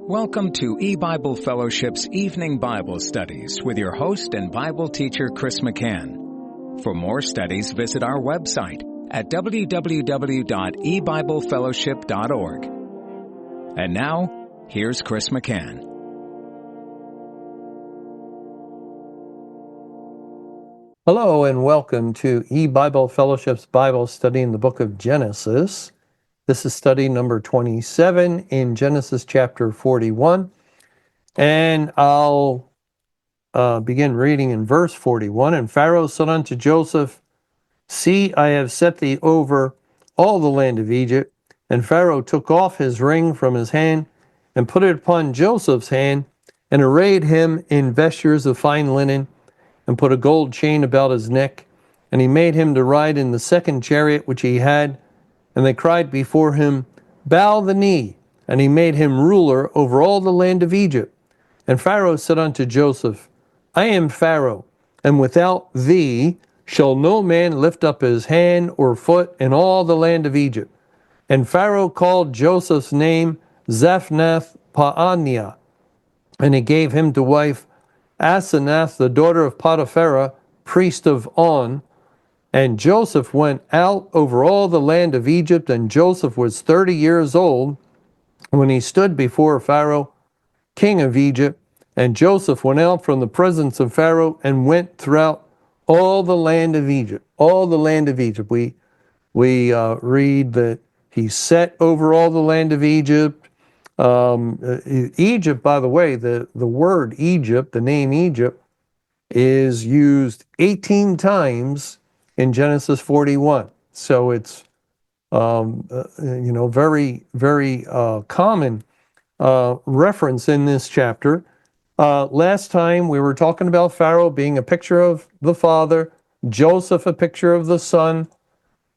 Welcome to E-Bible Fellowship's Evening Bible Studies with your host and Bible teacher, Chris McCann. For more studies, visit our website at www.ebiblefellowship.org. And now, here's Chris McCann. Hello and welcome to E-Bible Fellowship's Bible study in the book of Genesis. This is study number 27 in Genesis chapter 41. And I'll begin reading in verse 41. And Pharaoh said unto Joseph, See, I have set thee over all the land of Egypt. And Pharaoh took off his ring from his hand and put it upon Joseph's hand and arrayed him in vestures of fine linen and put a gold chain about his neck. And he made him to ride in the second chariot which he had. And they cried before him, Bow the knee. And he made him ruler over all the land of Egypt. And Pharaoh said unto Joseph, I am Pharaoh, and without thee shall no man lift up his hand or foot in all the land of Egypt. And Pharaoh called Joseph's name Zaphnath Paaneah. And he gave him to wife Asenath, the daughter of Potiphera, priest of On. And Joseph went out over all the land of Egypt, and Joseph was 30 years old when he stood before Pharaoh, king of Egypt. And Joseph went out from the presence of Pharaoh and went throughout all the land of Egypt. All the land of Egypt. We read that he set over all the land of Egypt. Egypt, by the way, the word Egypt, the name Egypt, is used 18 times in Genesis 41. So it's, very, very common reference in this chapter. Last time we were talking about Pharaoh being a picture of the father, Joseph a picture of the son,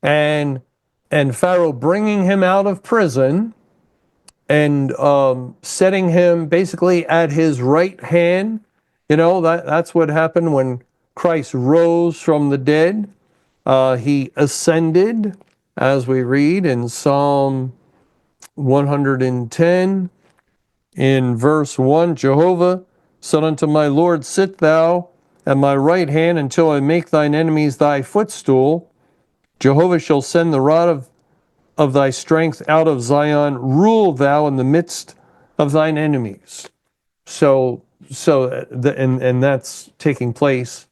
and Pharaoh bringing him out of prison and setting him basically at his right hand. You know, that's what happened when Christ rose from the dead. He ascended, as we read in Psalm 110, in verse 1, Jehovah said unto my Lord, Sit thou at my right hand until I make thine enemies thy footstool. Jehovah shall send the rod of thy strength out of Zion. Rule thou in the midst of thine enemies. So that's taking place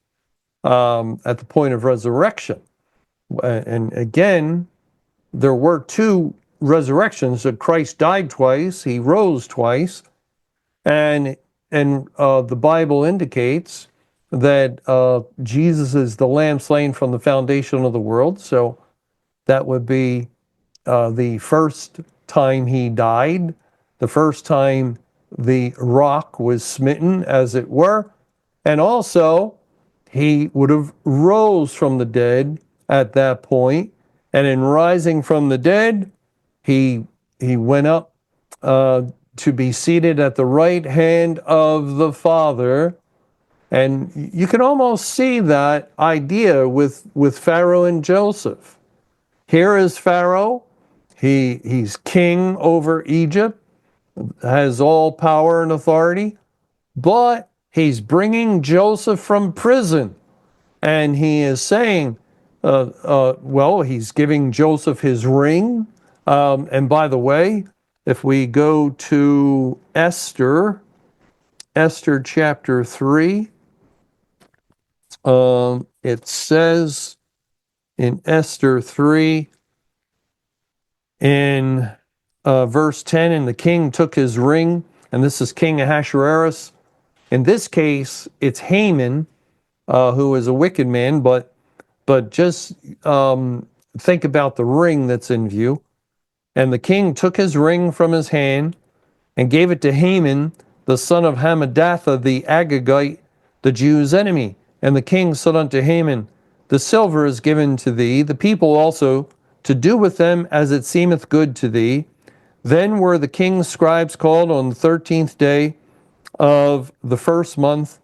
at the point of resurrection. And again, there were two resurrections. That Christ died twice, he rose twice, and the Bible indicates that Jesus is the Lamb slain from the foundation of the world. So that would be the first time he died, the first time the rock was smitten, as it were, and also he would have rose from the dead at that point, and in rising from the dead, he went up to be seated at the right hand of the Father. And you can almost see that idea with Pharaoh and Joseph. Here is Pharaoh. He's king over Egypt, has all power and authority, but he's bringing Joseph from prison, and he is saying, he's giving Joseph his ring. And by the way, if we go to Esther chapter 3, it says in Esther 3, in verse 10, and the king took his ring, and this is King Ahasuerus. In this case, it's Haman, who is a wicked man, but just think about the ring that's in view. And the king took his ring from his hand and gave it to Haman, the son of Hammedatha, the Agagite, the Jews' enemy. And the king said unto Haman, The silver is given to thee, the people also, to do with them as it seemeth good to thee. Then were the king's scribes called on the 13th day of the first month,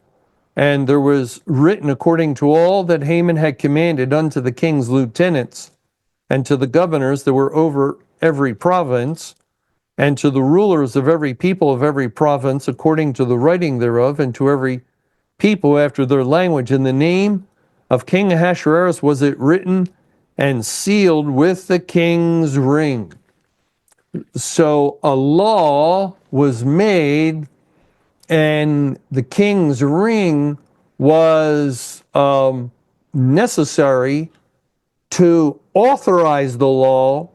and there was written according to all that Haman had commanded unto the king's lieutenants and to the governors that were over every province. and to the rulers of every people of every province, according to the writing thereof, and to every people after their language. In the name of King Ahasuerus was it written and sealed with the king's ring. So a law was made, and the king's ring was necessary to authorize the law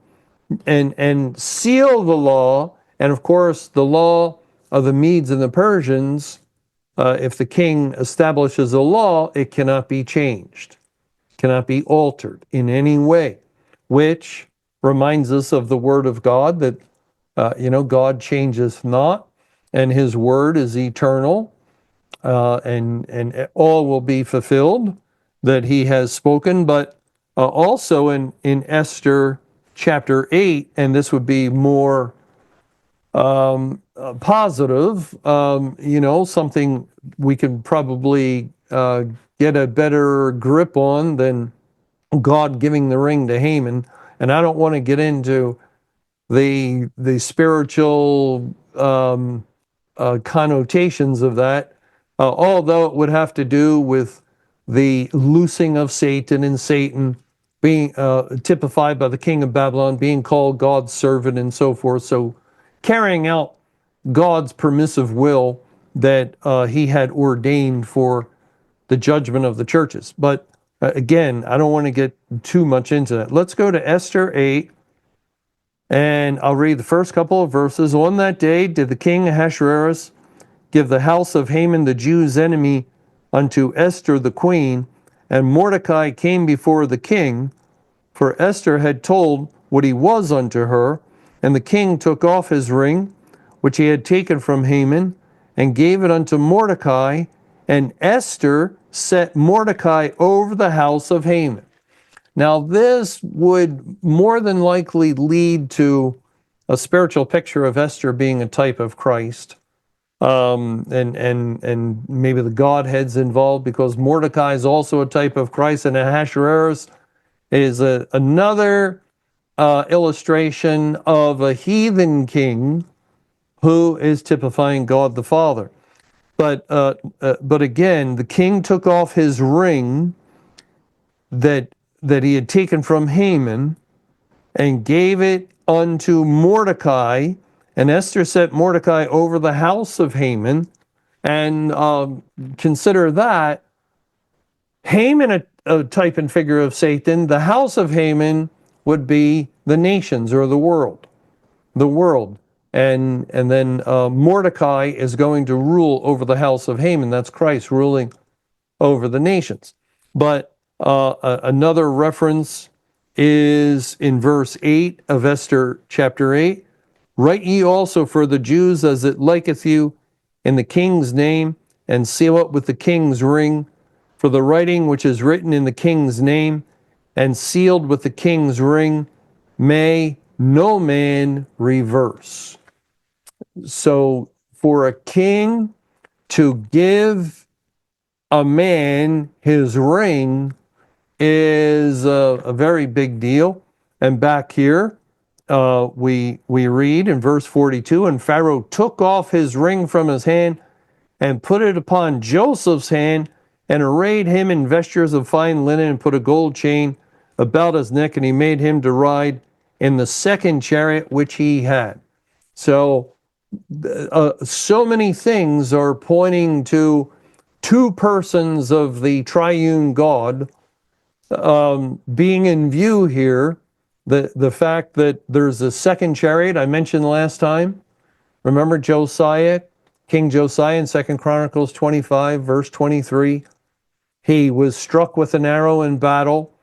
and seal the law. And of course, the law of the Medes and the Persians, if the king establishes a law, it cannot be changed, cannot be altered in any way, which reminds us of the word of God that, God changeth not, and his word is eternal, and all will be fulfilled that he has spoken. But also in Esther chapter 8, and this would be more positive, something we can probably get a better grip on than God giving the ring to Haman. And I don't want to get into the spiritual connotations of that, although it would have to do with the loosing of Satan, and Satan being typified by the king of Babylon, being called God's servant and so forth. So carrying out God's permissive will that he had ordained for the judgment of the churches. But again, I don't want to get too much into that. Let's go to Esther 8, and I'll read the first couple of verses. On that day did the king Ahasuerus give the house of Haman the Jew's enemy unto Esther the queen, and Mordecai came before the king, for Esther had told what he was unto her. And the king took off his ring, which he had taken from Haman, and gave it unto Mordecai, and Esther set Mordecai over the house of Haman. Now, this would more than likely lead to a spiritual picture of Esther being a type of Christ, and maybe the Godhead's involved, because Mordecai is also a type of Christ, and Ahasuerus is another illustration of a heathen king who is typifying God the Father. But again, the king took off his ring that he had taken from Haman and gave it unto Mordecai, and Esther set Mordecai over the house of Haman. And consider that Haman a type and figure of Satan. The house of Haman would be the nations, or the world. And then Mordecai is going to rule over the house of Haman. That's Christ ruling over the nations. But another reference is in verse 8 of Esther chapter 8. Write ye also for the Jews as it liketh you in the king's name, and seal it with the king's ring. For the writing which is written in the king's name and sealed with the king's ring may no man reverse. So for a king to give a man his ring is a very big deal. And back here, we read in verse 42, and Pharaoh took off his ring from his hand and put it upon Joseph's hand, and arrayed him in vestures of fine linen, and put a gold chain about his neck, and he made him to ride in the second chariot which he had. So so many things are pointing to two persons of the triune God being in view here. The fact that there's a second chariot I mentioned last time. Remember Josiah, King Josiah in 2 Chronicles 25, verse 23. He was struck with an arrow in battle,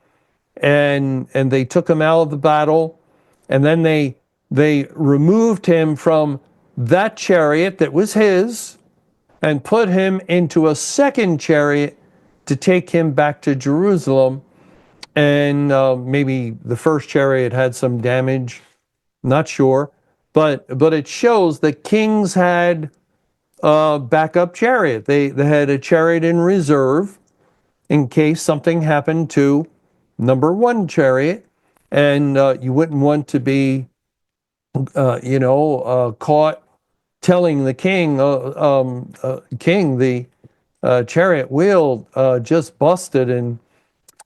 and they took him out of the battle, and then they removed him from that chariot that was his and put him into a second chariot to take him back to Jerusalem. And maybe the first chariot had some damage, not sure, but it shows that kings had a backup chariot. They had a chariot in reserve in case something happened to number one chariot, and you wouldn't want to be caught telling the king, king, the chariot wheel just busted,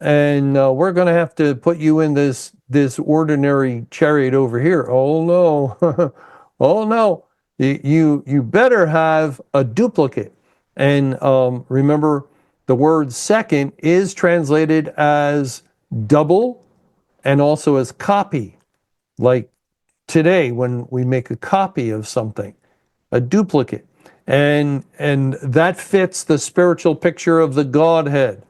and we're going to have to put you in this ordinary chariot over here. Oh no, oh no, you better have a duplicate. And remember, the word second is translated as double and also as copy, like today when we make a copy of something, a duplicate. And that fits the spiritual picture of the Godhead.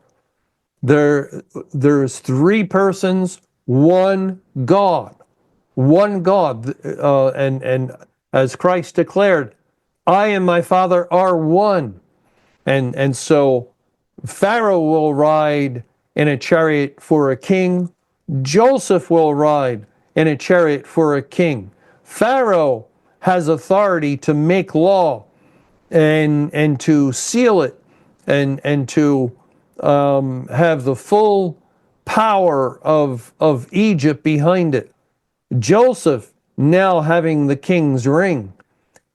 There's three persons, one God, one God. And as Christ declared, I and my Father are one. And so Pharaoh will ride in a chariot for a king. Joseph will ride in a chariot for a king. Pharaoh has authority to make law and to seal it and to have the full power of Egypt behind it. Joseph, now having the king's ring,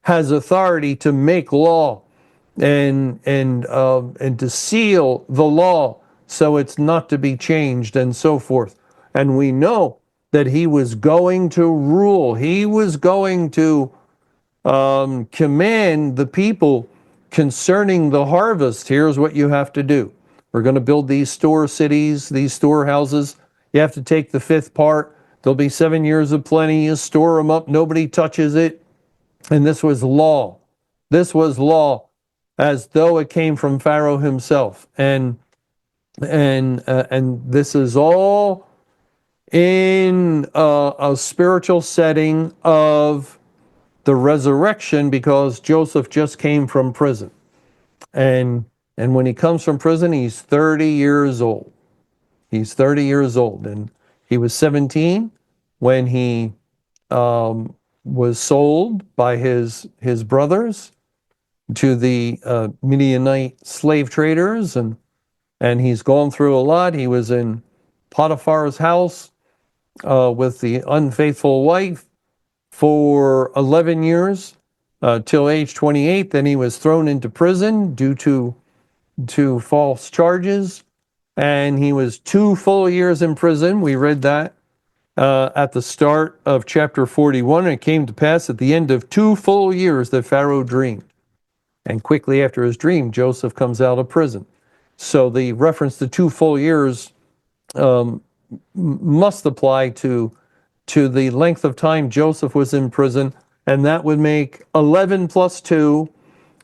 has authority to make law and to seal the law so it's not to be changed and so forth. And we know that he was going to rule. He was going to command the people concerning the harvest. Here's what you have to do. We're going to build these store cities, these storehouses. You have to take the fifth part. There'll be 7 years of plenty. You store them up. Nobody touches it. And this was law. This was law, as though it came from Pharaoh himself. And this is all in a spiritual setting of the resurrection, because Joseph just came from prison. And when he comes from prison, he's 30 years old. He's 30 years old. And he was 17 when he was sold by his brothers to the Midianite slave traders. And he's gone through a lot. He was in Potiphar's house with the unfaithful wife for 11 years till age 28. Then he was thrown into prison due to false charges. And he was 2 full years in prison. We read that at the start of chapter 41. And it came to pass at the end of 2 full years that Pharaoh dreamed. And quickly after his dream, Joseph comes out of prison. So the reference to 2 full years must apply to the length of time Joseph was in prison, and that would make 11 plus 2,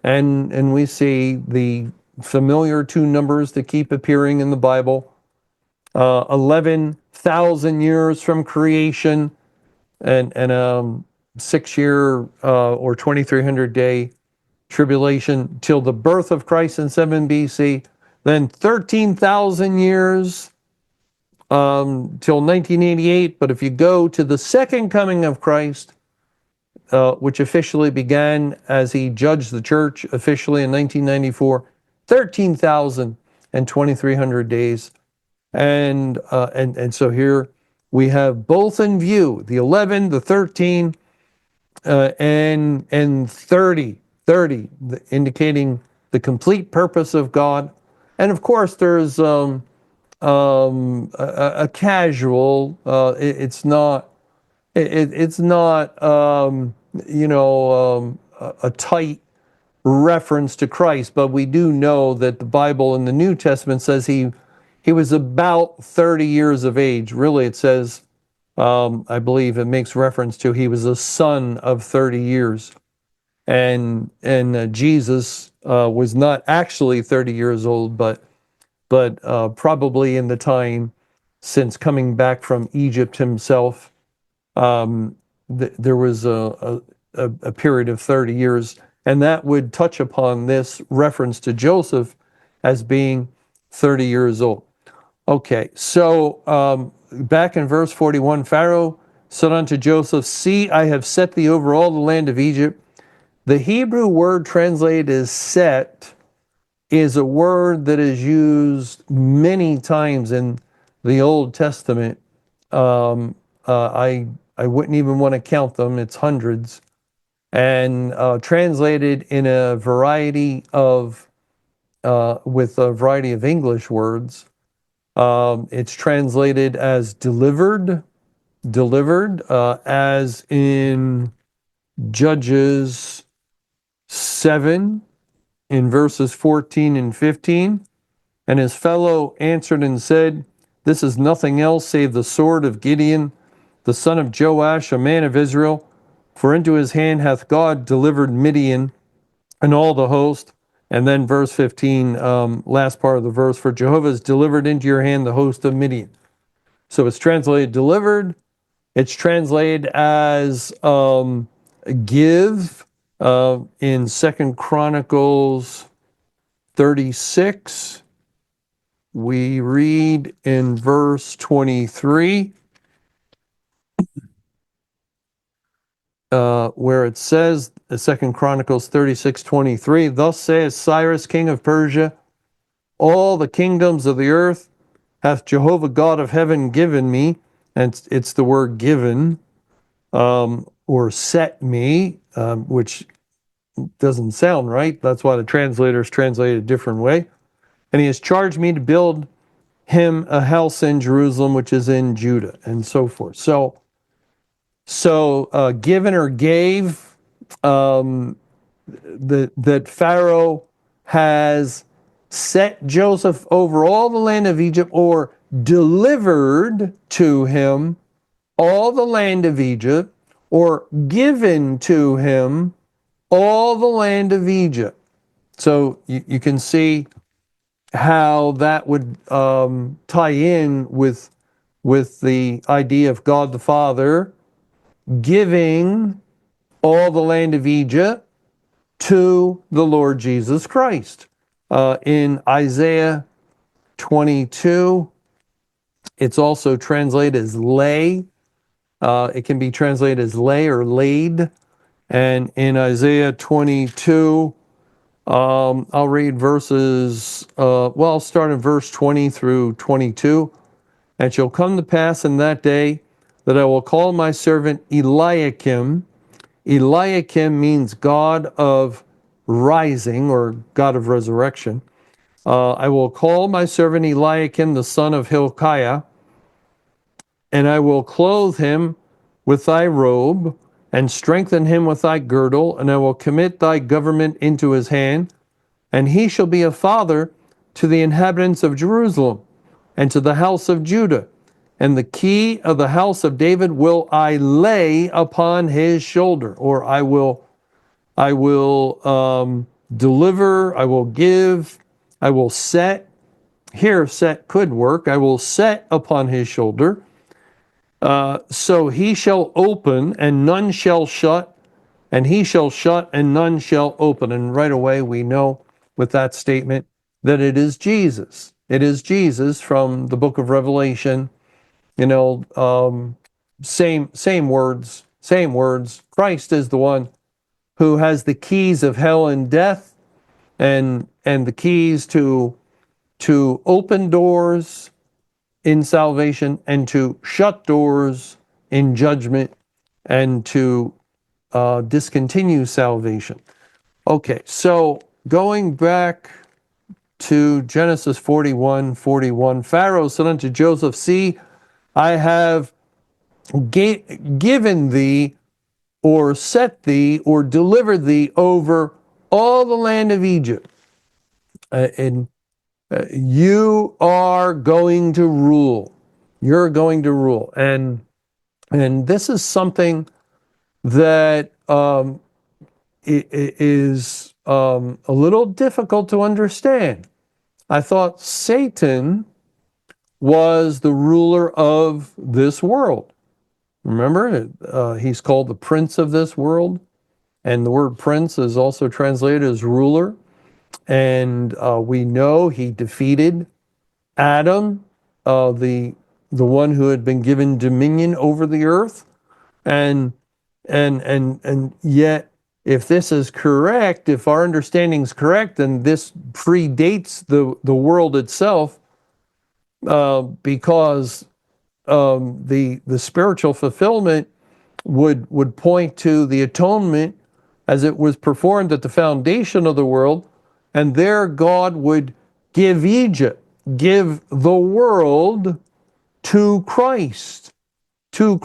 and we see the familiar 2 numbers that keep appearing in the Bible, 11,000 years from creation, and 6-year or 2,300 day tribulation till the birth of Christ in 7 BC, then 13,000 years till 1988. But if you go to the second coming of Christ, which officially began as he judged the church officially in 1994, 13,000 and 2,300 days. And so here we have both in view, the 11, the 13, and 30, indicating the complete purpose of God. And of course, there's a casual. It's not a tight reference to Christ, but we do know that the Bible in the New Testament says he was about 30 years of age. Really, it says, I believe it makes reference to he was a son of 30 years. And Jesus was not actually 30 years old, but probably in the time since coming back from Egypt himself, there was a period of 30 years, and that would touch upon this reference to Joseph as being 30 years old. Okay, so back in verse 41, Pharaoh said unto Joseph, See, I have set thee over all the land of Egypt. The Hebrew word translated as set is a word that is used many times in the Old Testament. I I wouldn't even want to count them. It's hundreds. And translated in a variety of, with a variety of English words. It's translated as delivered, as in Judges 7 in verses 14 and 15. And his fellow answered and said, this is nothing else save the sword of Gideon, the son of Joash, a man of Israel. For into his hand hath God delivered Midian and all the host. And then verse 15, last part of the verse, for Jehovah has delivered into your hand the host of Midian. So it's translated delivered. It's translated as give in 2 Chronicles 36. We read in verse 23, where it says, 2 Chronicles 36:23, thus saith Cyrus, king of Persia, all the kingdoms of the earth hath Jehovah God of heaven given me, and it's the word given, or set me, which doesn't sound right. That's why the translators translate it a different way. And he has charged me to build him a house in Jerusalem, which is in Judah, and so forth. So given or gave, that Pharaoh has set Joseph over all the land of Egypt, or delivered to him all the land of Egypt, or given to him all the land of Egypt. So you can see how that would tie in with the idea of God the Father giving all the land of Egypt to the Lord Jesus Christ. In Isaiah 22, it's also translated as lay. It can be translated as lay or laid. And in Isaiah 22, I'll read verses, I'll start in verse 20 through 22. And it shall come to pass in that day that I will call my servant Eliakim. Eliakim means God of rising, or God of resurrection. I will call my servant Eliakim, the son of Hilkiah, and I will clothe him with thy robe, and strengthen him with thy girdle, and I will commit thy government into his hand, and he shall be a father to the inhabitants of Jerusalem, and to the house of Judah. And the key of the house of David will I lay upon his shoulder, or I will deliver, I will give, I will set. Here, set could work. I will set upon his shoulder. So he shall open, and none shall shut, and he shall shut, and none shall open. And right away we know with that statement that it is Jesus. It is Jesus from the book of Revelation. Same words. Christ is the one who has the keys of hell and death, and the keys to open doors in salvation, and to shut doors in judgment, and to discontinue salvation. Okay, so going back to Genesis 41:41, Pharaoh said unto Joseph, see, I have given thee, or set thee, or delivered thee over all the land of Egypt. And you are going to rule. You're going to rule. And this is something that is a little difficult to understand. I thought Satan was the ruler of this world. Remember, he's called the prince of this world, and the word prince is also translated as ruler. And we know he defeated Adam, the one who had been given dominion over the earth, and yet, if this is correct, if our understanding is correct, then this predates the world itself, because the spiritual fulfillment would point to the atonement as it was performed at the foundation of the world, and there God would give Egypt, give the world to Christ, who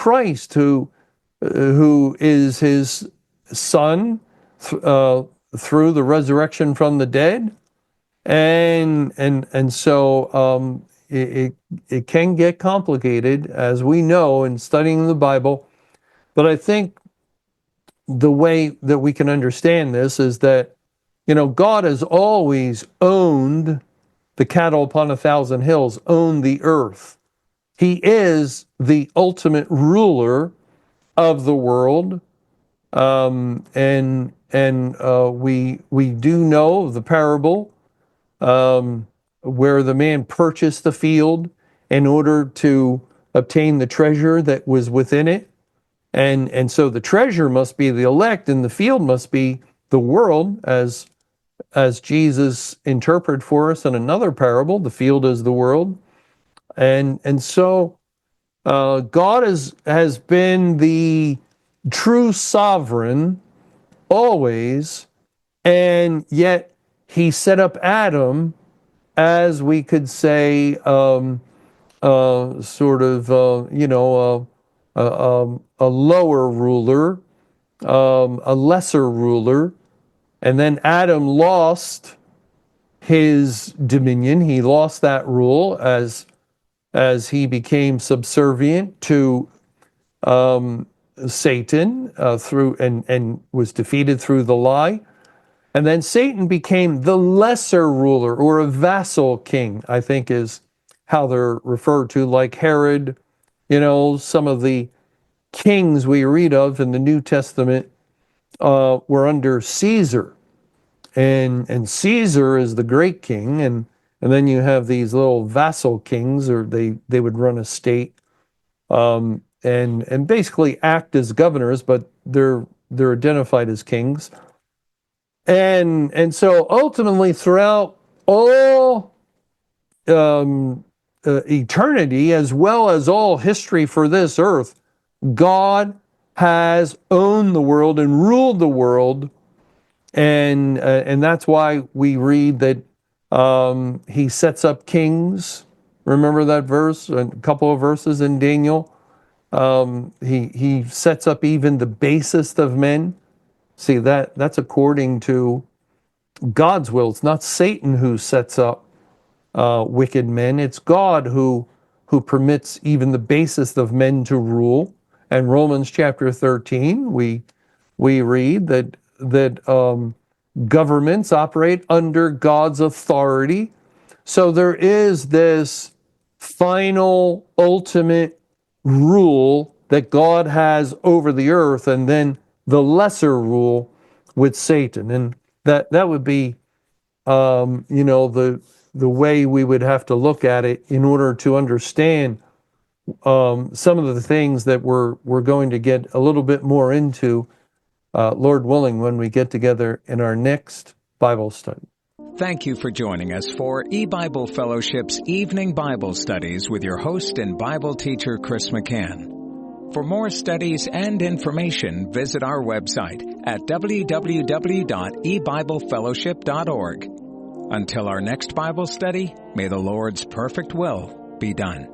is his son through the resurrection from the dead, and so it can get complicated, as we know in studying the Bible. But I think the way that we can understand this is that, God has always owned the cattle upon 1,000 hills, owned the earth. He is the ultimate ruler of the world. And we do know the parable where the man purchased the field in order to obtain the treasure that was within it. And so the treasure must be the elect, and the field must be the world, as Jesus interpreted for us in another parable. The field is the world. And so God has been the true sovereign always, and yet he set up Adam as, we could say, sort of, a lower ruler, a lesser ruler. And then Adam lost his dominion. He lost that rule as he became subservient to Satan through and was defeated through the lie. And then Satan became the lesser ruler, or a vassal king, I think is how they're referred to, like Herod. Some of the kings we read of in the New Testament were under Caesar. And Caesar is the great king, and then you have these little vassal kings, or they would run a state, and basically act as governors, but they're identified as kings. And so ultimately, throughout all eternity, as well as all history for this earth, God has owned the world and ruled the world. And that's why we read that he sets up kings. Remember that verse, a couple of verses in Daniel? He sets up even the basest of men. See, that's according to God's will. It's not Satan who sets up wicked men. It's God who permits even the basest of men to rule. And Romans chapter 13, we read that governments operate under God's authority. So there is this final, ultimate rule that God has over the earth, and then the lesser rule with Satan. And that would be, the way we would have to look at it in order to understand some of the things that we're going to get a little bit more into, Lord willing, when we get together in our next Bible study. Thank you for joining us for eBible Fellowship's Evening Bible Studies with your host and Bible teacher, Chris McCann. For more studies and information, visit our website at www.ebiblefellowship.org. Until our next Bible study, may the Lord's perfect will be done.